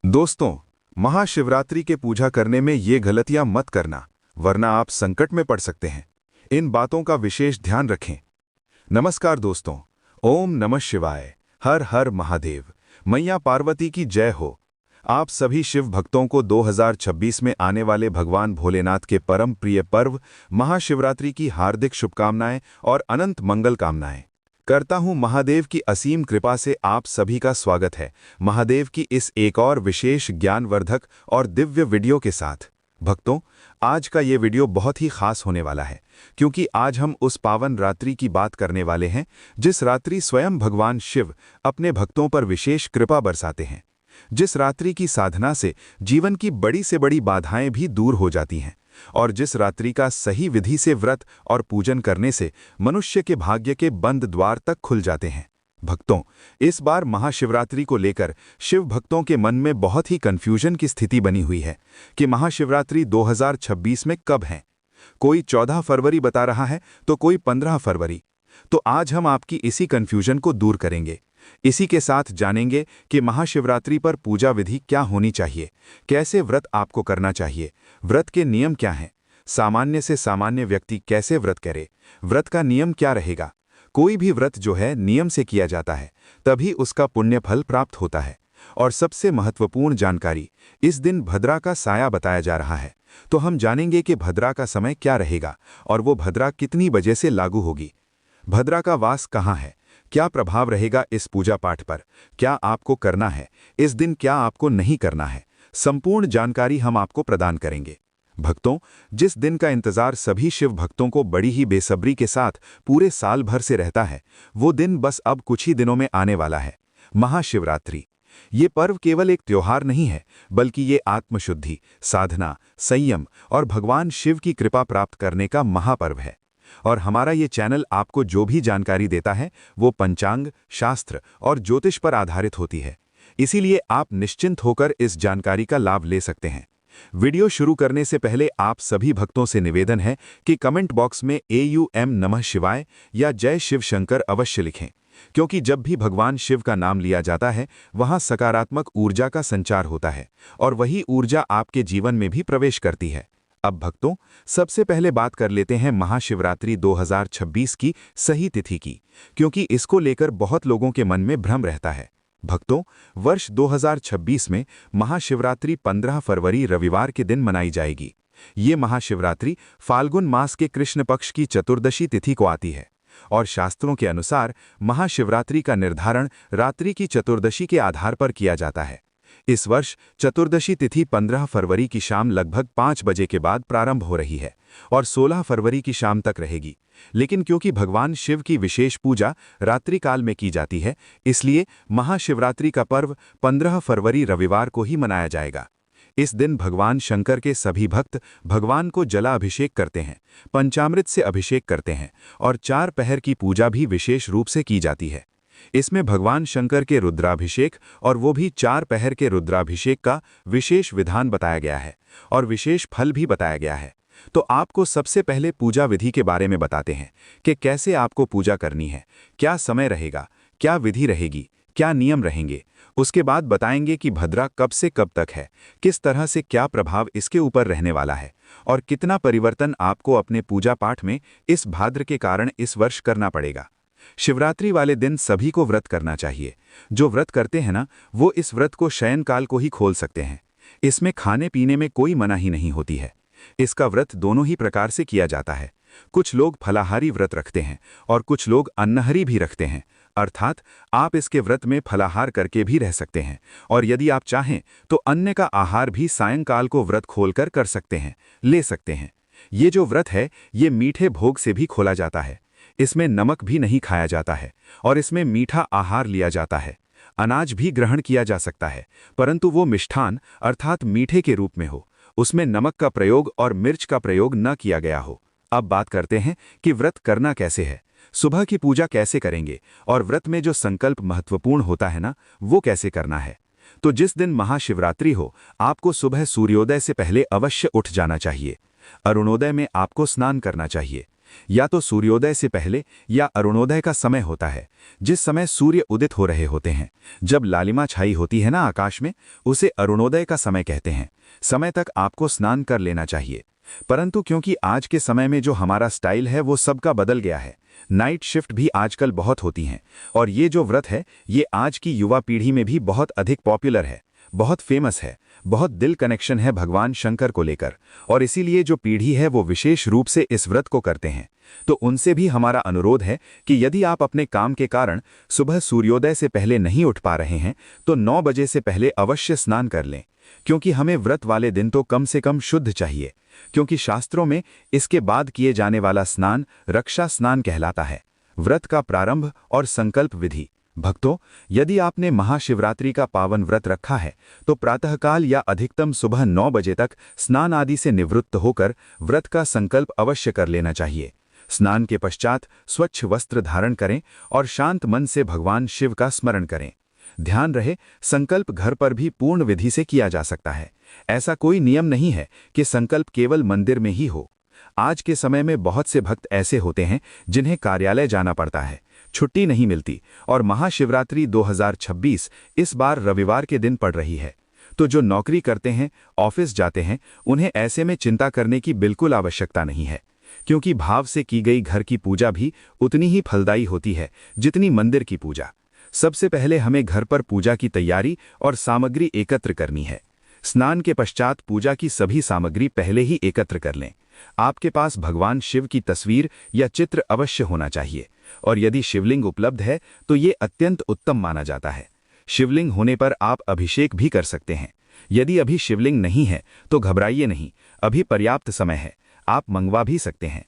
दोस्तों, महाशिवरात्रि के पूजा करने में ये गलतियां मत करना, वरना आप संकट में पड़ सकते हैं। इन बातों का विशेष ध्यान रखें। नमस्कार दोस्तों, ओम नमः शिवाय, हर हर महादेव, मैया पार्वती की जय हो। आप सभी शिव भक्तों को 2026 में आने वाले भगवान भोलेनाथ के परम प्रिय पर्व महाशिवरात्रि की हार्दिक शुभकामनाएं और अनंत मंगल कामनाएं करता हूं। महादेव की असीम कृपा से आप सभी का स्वागत है महादेव की इस एक और विशेष ज्ञानवर्धक और दिव्य वीडियो के साथ। भक्तों, आज का ये वीडियो बहुत ही खास होने वाला है, क्योंकि आज हम उस पावन रात्रि की बात करने वाले हैं जिस रात्रि स्वयं भगवान शिव अपने भक्तों पर विशेष कृपा बरसाते हैं। जिस रात्रि की साधना से जीवन की बड़ी से बड़ी बाधाएं भी दूर हो जाती हैं, और जिस रात्रि का सही विधि से व्रत और पूजन करने से मनुष्य के भाग्य के बंद द्वार तक खुल जाते हैं। भक्तों, इस बार महाशिवरात्रि को लेकर शिव भक्तों के मन में बहुत ही कंफ्यूजन की स्थिति बनी हुई है कि महाशिवरात्रि 2026 में कब है। कोई 14 फरवरी बता रहा है तो कोई 15 फरवरी। तो आज हम आपकी इसी कंफ्यूजन को दूर करेंगे। इसी के साथ जानेंगे कि महाशिवरात्रि पर पूजा विधि क्या होनी चाहिए, कैसे व्रत आपको करना चाहिए, व्रत के नियम क्या हैं, सामान्य से सामान्य व्यक्ति कैसे व्रत करे, व्रत का नियम क्या रहेगा। कोई भी व्रत जो है नियम से किया जाता है, तभी उसका पुण्य फल प्राप्त होता है। और सबसे महत्वपूर्ण जानकारी, इस दिन भद्रा का साया बताया जा रहा है, तो हम जानेंगे कि भद्रा का समय क्या रहेगा और वो भद्रा कितनी बजे से लागू होगी। भद्रा का वास कहाँ है, क्या प्रभाव रहेगा इस पूजा पाठ पर, क्या आपको करना है इस दिन, क्या आपको नहीं करना है, संपूर्ण जानकारी हम आपको प्रदान करेंगे। भक्तों, जिस दिन का इंतजार सभी शिव भक्तों को बड़ी ही बेसब्री के साथ पूरे साल भर से रहता है, वो दिन बस अब कुछ ही दिनों में आने वाला है, महाशिवरात्रि। ये पर्व केवल एक त्योहार नहीं है, बल्कि ये आत्मशुद्धि, साधना, संयम और भगवान शिव की कृपा प्राप्त करने का महापर्व है। और हमारा ये चैनल आपको जो भी जानकारी देता है वो पंचांग, शास्त्र और ज्योतिष पर आधारित होती है, इसीलिए आप निश्चिंत होकर इस जानकारी का लाभ ले सकते हैं। वीडियो शुरू करने से पहले आप सभी भक्तों से निवेदन है कि कमेंट बॉक्स में AUM नमः शिवाय या जय शिव शंकर अवश्य लिखें, क्योंकि जब भी भगवान शिव का नाम लिया जाता है वहां सकारात्मक ऊर्जा का संचार होता है और वही ऊर्जा आपके जीवन में भी प्रवेश करती है। अब भक्तों, सबसे पहले बात कर लेते हैं महाशिवरात्रि 2026 की सही तिथि की, क्योंकि इसको लेकर बहुत लोगों के मन में भ्रम रहता है। भक्तों, वर्ष 2026 में महाशिवरात्रि 15 फरवरी रविवार के दिन मनाई जाएगी। ये महाशिवरात्रि फाल्गुन मास के कृष्ण पक्ष की चतुर्दशी तिथि को आती है और शास्त्रों के अनुसार महाशिवरात्रि का निर्धारण रात्रि की चतुर्दशी के आधार पर किया जाता है। इस वर्ष चतुर्दशी तिथि 15 फरवरी की शाम लगभग 5 बजे के बाद प्रारंभ हो रही है और 16 फरवरी की शाम तक रहेगी। लेकिन क्योंकि भगवान शिव की विशेष पूजा रात्रि काल में की जाती है, इसलिए महाशिवरात्रि का पर्व 15 फरवरी रविवार को ही मनाया जाएगा। इस दिन भगवान शंकर के सभी भक्त भगवान को जलाभिषेक करते हैं, पंचामृत से अभिषेक करते हैं और 4 पहर की पूजा भी विशेष रूप से की जाती है। इसमें भगवान शंकर के रुद्राभिषेक और वो भी 4 पहर के रुद्राभिषेक का विशेष विधान बताया गया है और विशेष फल भी बताया गया है। तो आपको सबसे पहले पूजा विधि के बारे में बताते हैं कि कैसे आपको पूजा करनी है, क्या समय रहेगा, क्या विधि रहेगी, क्या नियम रहेंगे। उसके बाद बताएंगे कि भद्रा कब से कब तक है, किस तरह से क्या प्रभाव इसके ऊपर रहने वाला है और कितना परिवर्तन आपको अपने पूजा पाठ में इस भाद्र के कारण इस वर्ष करना पड़ेगा। शिवरात्रि वाले दिन सभी को व्रत करना चाहिए। जो व्रत करते हैं ना, वो इस व्रत को शयनकाल को ही खोल सकते हैं। इसमें खाने पीने में कोई मनाही नहीं होती है। इसका व्रत दोनों ही प्रकार से किया जाता है। कुछ लोग फलाहारी व्रत रखते हैं और कुछ लोग अन्नहरी भी रखते हैं, अर्थात आप इसके व्रत में फलाहार करके भी रह सकते हैं और यदि आप चाहें तो अन्न का आहार भी सायंकाल को व्रत खोलकर कर सकते हैं, ले सकते हैं। ये जो व्रत है ये मीठे भोग से भी खोला जाता है। इसमें नमक भी नहीं खाया जाता है और इसमें मीठा आहार लिया जाता है। अनाज भी ग्रहण किया जा सकता है, परंतु वो मिष्ठान अर्थात मीठे के रूप में हो, उसमें नमक का प्रयोग और मिर्च का प्रयोग न किया गया हो। अब बात करते हैं कि व्रत करना कैसे है, सुबह की पूजा कैसे करेंगे और व्रत में जो संकल्प महत्वपूर्ण होता है ना, वो कैसे करना है। तो जिस दिन महाशिवरात्रि हो, आपको सुबह सूर्योदय से पहले अवश्य उठ जाना चाहिए। अरुणोदय में आपको स्नान करना चाहिए। या तो सूर्योदय से पहले या अरुणोदय का समय होता है, जिस समय सूर्य उदित हो रहे होते हैं। जब लालिमा छाई होती है ना आकाश में, उसे अरुणोदय का समय कहते हैं। समय तक आपको स्नान कर लेना चाहिए। परंतु क्योंकि आज के समय में जो हमारा स्टाइल है वो सबका बदल गया है, नाइट शिफ्ट भी आजकल बहुत होती हैं, और ये जो व्रत है ये आज की युवा पीढ़ी में भी बहुत अधिक पॉपुलर है, बहुत फेमस है, बहुत दिल कनेक्शन है भगवान शंकर को लेकर, और इसीलिए जो पीढ़ी है वो विशेष रूप से इस व्रत को करते हैं। तो उनसे भी हमारा अनुरोध है कि यदि आप अपने काम के कारण सुबह सूर्योदय से पहले नहीं उठ पा रहे हैं तो 9 बजे से पहले अवश्य स्नान कर लें, क्योंकि हमें व्रत वाले दिन तो कम से कम शुद्ध चाहिए, क्योंकि शास्त्रों में इसके बाद किए जाने वाला स्नान रक्षा स्नान कहलाता है। व्रत का प्रारंभ और संकल्प विधि। भक्तों, यदि आपने महाशिवरात्रि का पावन व्रत रखा है तो प्रातःकाल या अधिकतम सुबह 9 बजे तक स्नान आदि से निवृत्त होकर व्रत का संकल्प अवश्य कर लेना चाहिए। स्नान के पश्चात स्वच्छ वस्त्र धारण करें और शांत मन से भगवान शिव का स्मरण करें। ध्यान रहे, संकल्प घर पर भी पूर्ण विधि से किया जा सकता है। ऐसा कोई नियम नहीं है कि संकल्प केवल मंदिर में ही हो। आज के समय में बहुत से भक्त ऐसे होते हैं जिन्हें कार्यालय जाना पड़ता है, छुट्टी नहीं मिलती, और महाशिवरात्रि 2026 इस बार रविवार के दिन पड़ रही है। तो जो नौकरी करते हैं, ऑफिस जाते हैं, उन्हें ऐसे में चिंता करने की बिल्कुल आवश्यकता नहीं है, क्योंकि भाव से की गई घर की पूजा भी उतनी ही फलदायी होती है जितनी मंदिर की पूजा। सबसे पहले हमें घर पर पूजा की तैयारी और सामग्री एकत्र करनी है। स्नान के पश्चात पूजा की सभी सामग्री पहले ही एकत्र कर लें। आपके पास भगवान शिव की तस्वीर या चित्र अवश्य होना चाहिए, और यदि शिवलिंग उपलब्ध है तो ये अत्यंत उत्तम माना जाता है। शिवलिंग होने पर आप अभिषेक भी कर सकते हैं। यदि अभी शिवलिंग नहीं है तो घबराइए नहीं, अभी पर्याप्त समय है, आप मंगवा भी सकते हैं।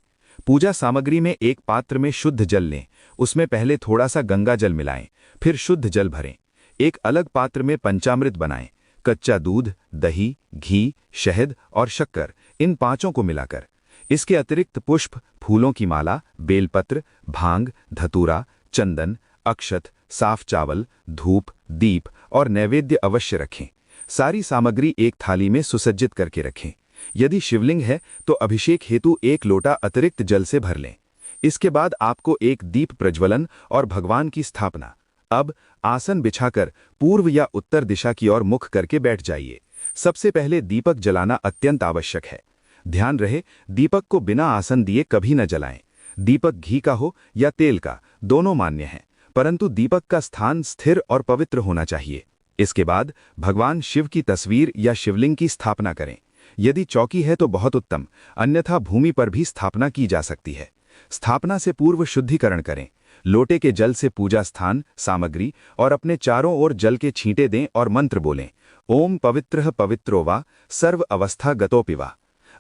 पूजा सामग्री में एक पात्र में शुद्ध जल लें, उसमें पहले थोड़ा सा गंगा जल मिलाएं, फिर शुद्ध जल भरें। एक अलग पात्र में पंचामृत बनाएं, कच्चा दूध, दही, घी, शहद और शक्कर, इन पांचों को मिलाकर। इसके अतिरिक्त पुष्प, फूलों की माला, बेलपत्र, भांग, धतूरा, चंदन, अक्षत, साफ चावल, धूप, दीप और नैवेद्य अवश्य रखें। सारी सामग्री एक थाली में सुसज्जित करके रखें। यदि शिवलिंग है तो अभिषेक हेतु 1 लोटा अतिरिक्त जल से भर लें। इसके बाद आपको एक दीप प्रज्वलन और भगवान की स्थापना। अब आसन बिछाकर पूर्व या उत्तर दिशा की ओर मुख करके बैठ जाइए। सबसे पहले दीपक जलाना अत्यंत आवश्यक है। ध्यान रहे, दीपक को बिना आसन दिए कभी न जलाएं। दीपक घी का हो या तेल का, दोनों मान्य हैं, परंतु दीपक का स्थान स्थिर और पवित्र होना चाहिए। इसके बाद भगवान शिव की तस्वीर या शिवलिंग की स्थापना करें। यदि चौकी है तो बहुत उत्तम, अन्यथा भूमि पर भी स्थापना की जा सकती है। स्थापना से पूर्व शुद्धिकरण करें। लोटे के जल से पूजा स्थान, सामग्री और अपने चारों ओर जल के छींटे दें और मंत्र बोलें, ओम पवित्रः पवित्रो वा सर्व अवस्था गतोपि वा।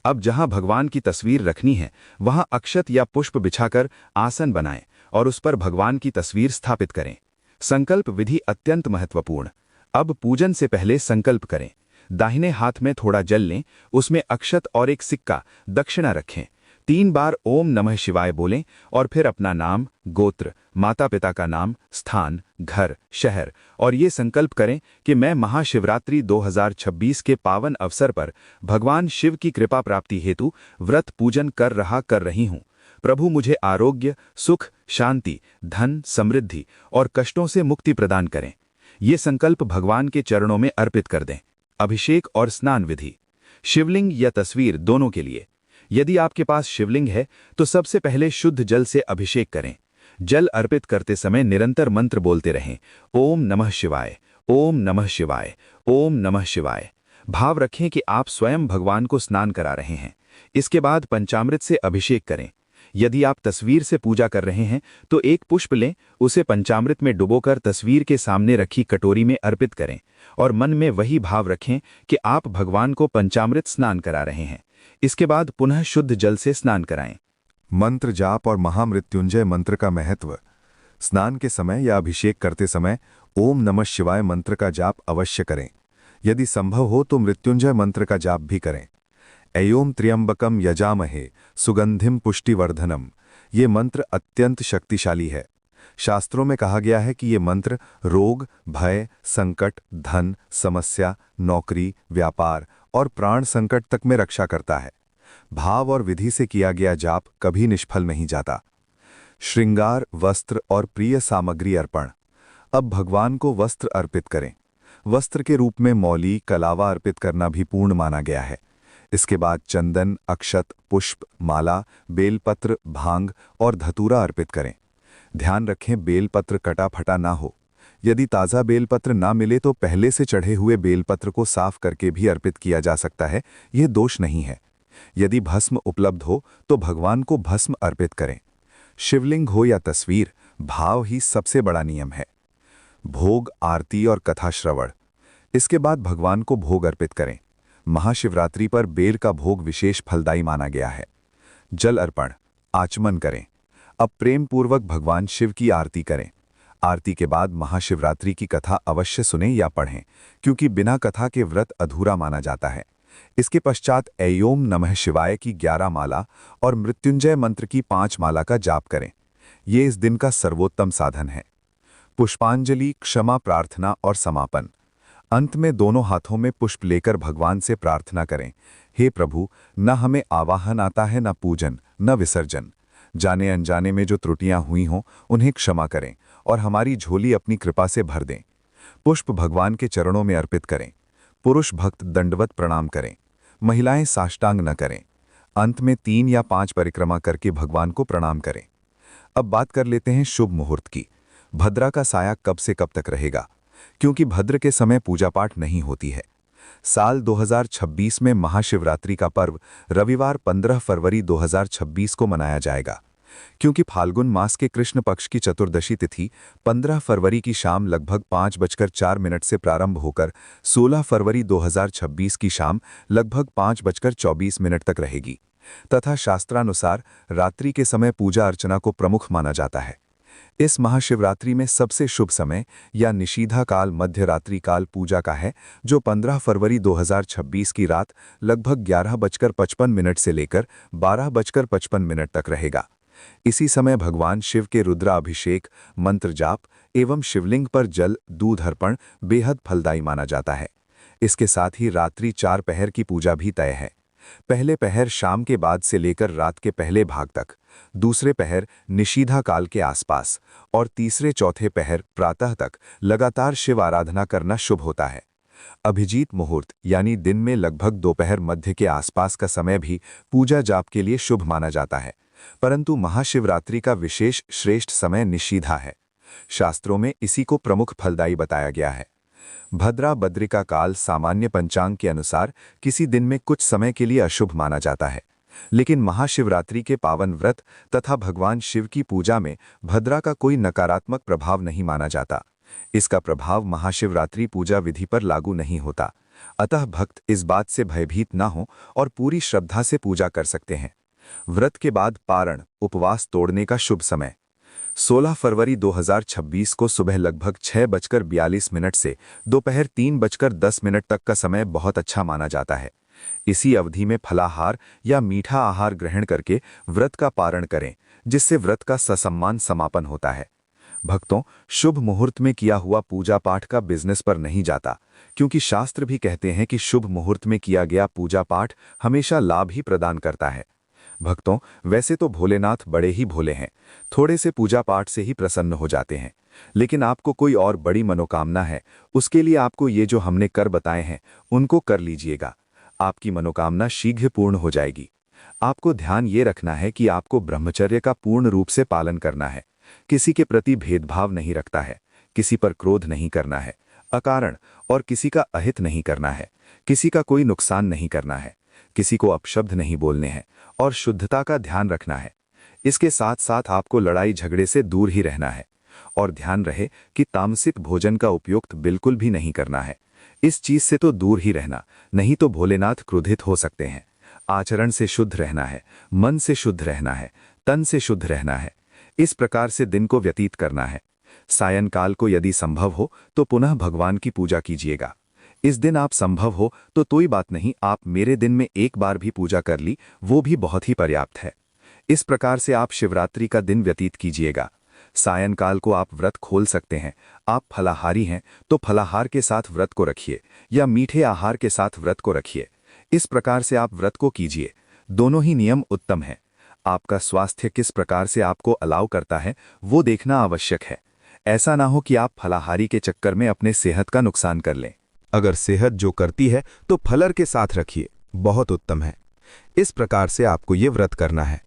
अब जहां भगवान की तस्वीर रखनी है वहां अक्षत या पुष्प बिछाकर आसन बनाएं और उस पर भगवान की तस्वीर स्थापित करें। संकल्प विधि अत्यंत महत्वपूर्ण। अब पूजन से पहले संकल्प करें। दाहिने हाथ में थोड़ा जल लें, उसमें अक्षत और एक सिक्का दक्षिणा रखें। 3 बार ओम नमः शिवाय बोलें और फिर अपना नाम, गोत्र, माता पिता का नाम, स्थान, घर, शहर और ये संकल्प करें कि मैं महाशिवरात्रि 2026 के पावन अवसर पर भगवान शिव की कृपा प्राप्ति हेतु व्रत पूजन कर रही हूँ। प्रभु मुझे आरोग्य, सुख, शांति, धन, समृद्धि और कष्टों से मुक्ति प्रदान करें। ये संकल्प भगवान के चरणों में अर्पित कर दें। अभिषेक और स्नान विधि। शिवलिंग या तस्वीर दोनों के लिए। यदि आपके पास शिवलिंग है तो सबसे पहले शुद्ध जल से अभिषेक करें। जल अर्पित करते समय निरंतर मंत्र बोलते रहें, ओम नमः शिवाय, ओम नमः शिवाय, ओम नमः शिवाय। भाव रखें कि आप स्वयं भगवान को स्नान करा रहे हैं। इसके बाद पंचामृत से अभिषेक करें। यदि आप तस्वीर से पूजा कर रहे हैं तो एक पुष्प लें, उसे पंचामृत में डुबोकर तस्वीर के सामने रखी कटोरी में अर्पित करें और मन में वही भाव रखें कि आप भगवान को पंचामृत स्नान करा रहे हैं। इसके बाद पुनः शुद्ध जल से स्नान कराएं। मंत्र जाप और महामृत्युंजय मंत्र का महत्व। स्नान के समय या अभिषेक करते समय ओम नमः शिवाय मंत्र का जाप अवश्य करें। यदि संभव हो तो मृत्युंजय मंत्र का जाप भी करें। ऐयोम त्र्यंबकम यजामहे सुगंधिम पुष्टिवर्धनम। ये मंत्र अत्यंत शक्तिशाली है। शास्त्रों में कहा गया है कि ये मंत्र रोग, भय, संकट, धन, समस्या, नौकरी, व्यापार और प्राण संकट तक में रक्षा करता है। भाव और विधि से किया गया जाप कभी निष्फल नहीं जाता। श्रृंगार, वस्त्र और प्रिय सामग्री अर्पण। अब भगवान को वस्त्र अर्पित करें। वस्त्र के रूप में मौली, कलावा अर्पित करना भी पूर्ण माना गया है। इसके बाद चंदन, अक्षत, पुष्प, माला, बेलपत्र, भांग और धतूरा अर्पित करें। ध्यान रखें, बेलपत्र कटा फटा ना हो। यदि ताज़ा बेलपत्र ना मिले तो पहले से चढ़े हुए बेलपत्र को साफ करके भी अर्पित किया जा सकता है, यह दोष नहीं है। यदि भस्म उपलब्ध हो तो भगवान को भस्म अर्पित करें। शिवलिंग हो या तस्वीर, भाव ही सबसे बड़ा नियम है। भोग, आरती और कथा श्रवण। इसके बाद भगवान को भोग अर्पित करें। महाशिवरात्रि पर बेर का भोग विशेष फलदायी माना गया है। जल अर्पण, आचमन करें। अब प्रेम पूर्वक भगवान शिव की आरती करें। आरती के बाद महाशिवरात्रि की कथा अवश्य सुनें या पढ़ें, क्योंकि बिना कथा के व्रत अधूरा माना जाता है। इसके पश्चात ऐं नमः शिवाय की 11 माला और मृत्युंजय मंत्र की 5 माला का जाप करें। ये इस दिन का सर्वोत्तम साधन है। पुष्पांजलि, क्षमा प्रार्थना और समापन। अंत में दोनों हाथों में पुष्प लेकर भगवान से प्रार्थना करें, हे प्रभु, न हमें आवाहन आता है, न पूजन, न विसर्जन। जाने अनजाने में जो त्रुटियां हुई हों उन्हें क्षमा करें और हमारी झोली अपनी कृपा से भर दें। पुष्प भगवान के चरणों में अर्पित करें। पुरुष भक्त दंडवत प्रणाम करें। महिलाएं साष्टांग न करें। अंत में 3 या 5 परिक्रमा करके भगवान को प्रणाम करें। अब बात कर लेते हैं शुभ मुहूर्त की। भद्रा का साया कब से कब तक रहेगा, क्योंकि भद्र के समय पूजा पाठ नहीं होती है। साल 2026 में महाशिवरात्रि का पर्व रविवार 15 फरवरी 2026 को मनाया जाएगा। क्योंकि फाल्गुन मास के कृष्ण पक्ष की चतुर्दशी तिथि 15 फरवरी की शाम लगभग 5:04 से प्रारंभ होकर 16 फरवरी 2026 की शाम लगभग 5:24 तक रहेगी, तथा शास्त्रानुसार रात्रि के समय पूजा अर्चना को प्रमुख माना जाता है। इस महाशिवरात्रि में सबसे शुभ समय या निषीधा काल मध्य रात्रि काल पूजा का है, जो 15 फरवरी 2026 की रात लगभग 11:55 से लेकर 12:55 तक रहेगा। इसी समय भगवान शिव के रुद्राभिषेक, मंत्र जाप एवं शिवलिंग पर जल, दूध अर्पण बेहद फलदायी माना जाता है। इसके साथ ही रात्रि 4 पहर की पूजा भी तय है। पहले पहर शाम के बाद से लेकर रात के पहले भाग तक, दूसरे पहर निषीधा काल के आसपास और तीसरे चौथे पहर प्रातः तक लगातार शिव आराधना करना शुभ होता है। अभिजीत मुहूर्त यानी दिन में लगभग दोपहर मध्य के आसपास का समय भी पूजा जाप के लिए शुभ माना जाता है, परंतु महाशिवरात्रि का विशेष श्रेष्ठ समय निषीधा है। शास्त्रों में इसी को प्रमुख फलदायी बताया गया है। भद्रा बद्रिका काल सामान्य पंचांग के अनुसार किसी दिन में कुछ समय के लिए अशुभ माना जाता है, लेकिन महाशिवरात्रि के पावन व्रत तथा भगवान शिव की पूजा में भद्रा का कोई नकारात्मक प्रभाव नहीं माना जाता। इसका प्रभाव महाशिवरात्रि पूजा विधि पर लागू नहीं होता, अतः भक्त इस बात से भयभीत न हो और पूरी श्रद्धा से पूजा कर सकते हैं। व्रत के बाद पारण, उपवास तोड़ने का शुभ समय 16 फरवरी 2026 को सुबह लगभग 6:42 से दोपहर 3:10 तक का समय बहुत अच्छा माना जाता है। इसी अवधि में फलाहार या मीठा आहार ग्रहण करके व्रत का पारण करें, जिससे व्रत का ससम्मान समापन होता है। भक्तों, शुभ मुहूर्त में किया हुआ पूजा पाठ का बिजनेस पर नहीं जाता, क्योंकि शास्त्र भी कहते हैं कि शुभ मुहूर्त में किया गया पूजा पाठ हमेशा लाभ ही प्रदान करता है। भक्तों, वैसे तो भोलेनाथ बड़े ही भोले हैं, थोड़े से पूजा पाठ से ही प्रसन्न हो जाते हैं, लेकिन आपको कोई और बड़ी मनोकामना है, उसके लिए आपको ये जो हमने कर बताए हैं उनको कर लीजिएगा। आपकी मनोकामना शीघ्र पूर्ण हो जाएगी। आपको ध्यान ये रखना है कि आपको ब्रह्मचर्य का पूर्ण रूप से पालन करना है। किसी के प्रति भेदभाव नहीं रखता है, किसी पर क्रोध नहीं करना है अकारण, और किसी का अहित नहीं करना है, किसी का कोई नुकसान नहीं करना है, किसी को अपशब्द नहीं बोलने हैं और शुद्धता का ध्यान रखना है। इसके साथ साथ आपको लड़ाई झगड़े से दूर ही रहना है और ध्यान रहे कि तामसिक भोजन का उपयोग बिल्कुल भी नहीं करना है। इस चीज से तो दूर ही रहना, नहीं तो भोलेनाथ क्रोधित हो सकते हैं। आचरण से शुद्ध रहना है, मन से शुद्ध रहना है, तन से शुद्ध रहना है। इस प्रकार से दिन को व्यतीत करना है। सायंकाल को यदि संभव हो तो पुनः भगवान की पूजा कीजिएगा। इस दिन आप संभव हो तो कोई बात नहीं, आप मेरे दिन में एक बार भी पूजा कर ली, वो भी बहुत ही पर्याप्त है। इस प्रकार से आप शिवरात्रि का दिन व्यतीत कीजिएगा। सायंकाल को आप व्रत खोल सकते हैं। आप फलाहारी हैं तो फलाहार के साथ व्रत को रखिए या मीठे आहार के साथ व्रत को रखिए। इस प्रकार से आप व्रत को कीजिए। दोनों ही नियम उत्तम हैं। आपका स्वास्थ्य किस प्रकार से आपको अलाउ करता है वो देखना आवश्यक है। ऐसा ना हो कि आप फलाहारी के चक्कर में अपने सेहत का नुकसान कर लें। अगर सेहत जो करती है तो फलर के साथ रखिए, बहुत उत्तम है। इस प्रकार से आपको ये व्रत करना है।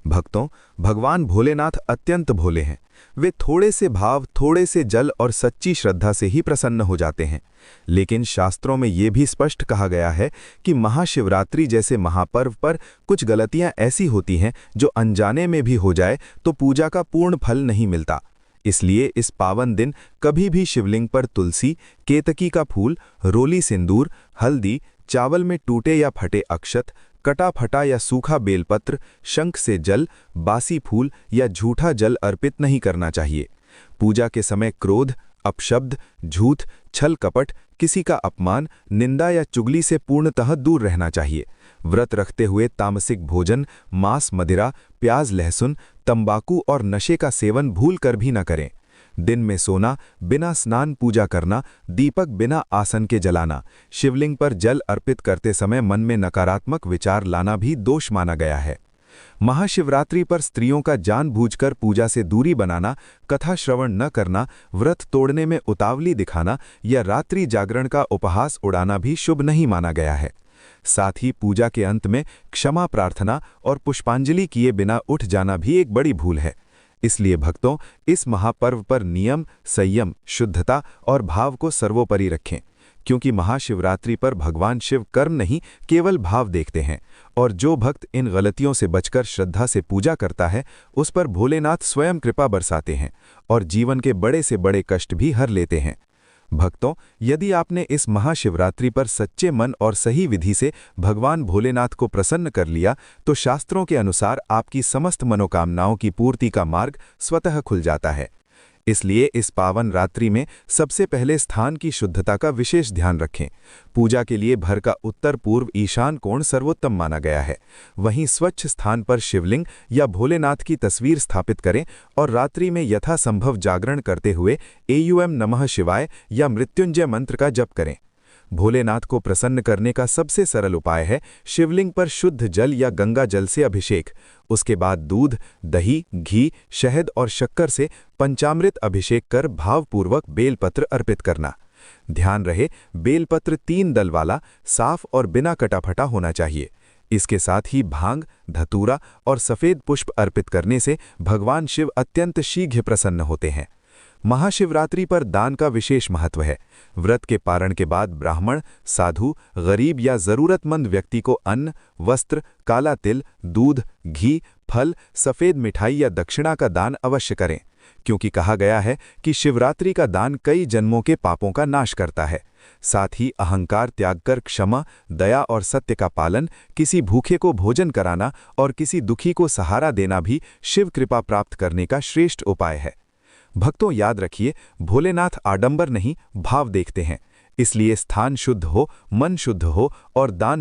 भक्तों, भगवान भोलेनाथ अत्यंत भोले हैं। वे थोड़े से भाव, थोड़े से जल और सच्ची श्रद्धा से ही प्रसन्न हो जाते हैं। लेकिन शास्त्रों में ये भी स्पष्ट कहा गया है कि महाशिवरात्रि जैसे महापर्व पर कुछ गलतियां ऐसी होती हैं जो अनजाने में भी हो जाए तो पूजा का पूर्ण फल नहीं मिलता। इसलिए इस पावन दिन कभी भी शिवलिंग पर तुलसी, केतकी का फूल, रोली सिंदूर, हल्दी, चावल में टूटे या फटे अक्षत, कटा फटा या सूखा बेलपत्र, शंख से जल, बासी फूल या झूठा जल अर्पित नहीं करना चाहिए। पूजा के समय क्रोध, अपशब्द, झूठ, छल कपट, किसी का अपमान, निंदा या चुगली से पूर्णतः दूर रहना चाहिए। व्रत रखते हुए तामसिक भोजन, मांस, मदिरा, प्याज, लहसुन, तंबाकू और नशे का सेवन भूल कर भी न करें। दिन में सोना, बिना स्नान पूजा करना, दीपक बिना आसन के जलाना, शिवलिंग पर जल अर्पित करते समय मन में नकारात्मक विचार लाना भी दोष माना गया है। महाशिवरात्रि पर स्त्रियों का जानबूझकर पूजा से दूरी बनाना, कथा श्रवण न करना, व्रत तोड़ने में उतावली दिखाना या रात्रि जागरण का उपहास उड़ाना भी शुभ नहीं माना गया है। साथ ही पूजा के अंत में क्षमा प्रार्थना और पुष्पांजलि किए बिना उठ जाना भी एक बड़ी भूल है। इसलिए भक्तों, इस महापर्व पर नियम, संयम, शुद्धता और भाव को सर्वोपरि रखें, क्योंकि महाशिवरात्रि पर भगवान शिव कर्म नहीं केवल भाव देखते हैं, और जो भक्त इन गलतियों से बचकर श्रद्धा से पूजा करता है उस पर भोलेनाथ स्वयं कृपा बरसाते हैं और जीवन के बड़े से बड़े कष्ट भी हर लेते हैं। भक्तों, यदि आपने इस महाशिवरात्रि पर सच्चे मन और सही विधि से भगवान भोलेनाथ को प्रसन्न कर लिया तो शास्त्रों के अनुसार आपकी समस्त मनोकामनाओं की पूर्ति का मार्ग स्वतः खुल जाता है। इसलिए इस पावन रात्रि में सबसे पहले स्थान की शुद्धता का विशेष ध्यान रखें। पूजा के लिए घर का उत्तर पूर्व ईशान कोण सर्वोत्तम माना गया है। वहीं स्वच्छ स्थान पर शिवलिंग या भोलेनाथ की तस्वीर स्थापित करें और रात्रि में यथासंभव जागरण करते हुए एयूएम नमः शिवाय या मृत्युंजय मंत्र का जप करें। भोलेनाथ को प्रसन्न करने का सबसे सरल उपाय है शिवलिंग पर शुद्ध जल या गंगा जल से अभिषेक। उसके बाद दूध, दही, घी, शहद और शक्कर से पंचामृत अभिषेक कर भावपूर्वक बेलपत्र अर्पित करना। ध्यान रहे, बेलपत्र 3 दल वाला, साफ और बिना कटाफटा होना चाहिए। इसके साथ ही भांग, धतूरा और सफेद पुष्प अर्पित करने से भगवान शिव अत्यंत शीघ्र प्रसन्न होते हैं। महाशिवरात्रि पर दान का विशेष महत्व है। व्रत के पारण के बाद ब्राह्मण, साधु, गरीब या जरूरतमंद व्यक्ति को अन्न, वस्त्र, काला तिल, दूध, घी, फल, सफेद मिठाई या दक्षिणा का दान अवश्य करें, क्योंकि कहा गया है कि शिवरात्रि का दान कई जन्मों के पापों का नाश करता है। साथ ही अहंकार त्याग कर क्षमा, दया और सत्य का पालन, किसी भूखे को भोजन कराना और किसी दुखी को सहारा देना भी शिव कृपा प्राप्त करने का श्रेष्ठ उपाय है। भक्तों, याद रखिए, भोलेनाथ आडंबर नहीं भाव देखते हैं। इसलिए स्थान शुद्ध हो, मन शुद्ध हो और दान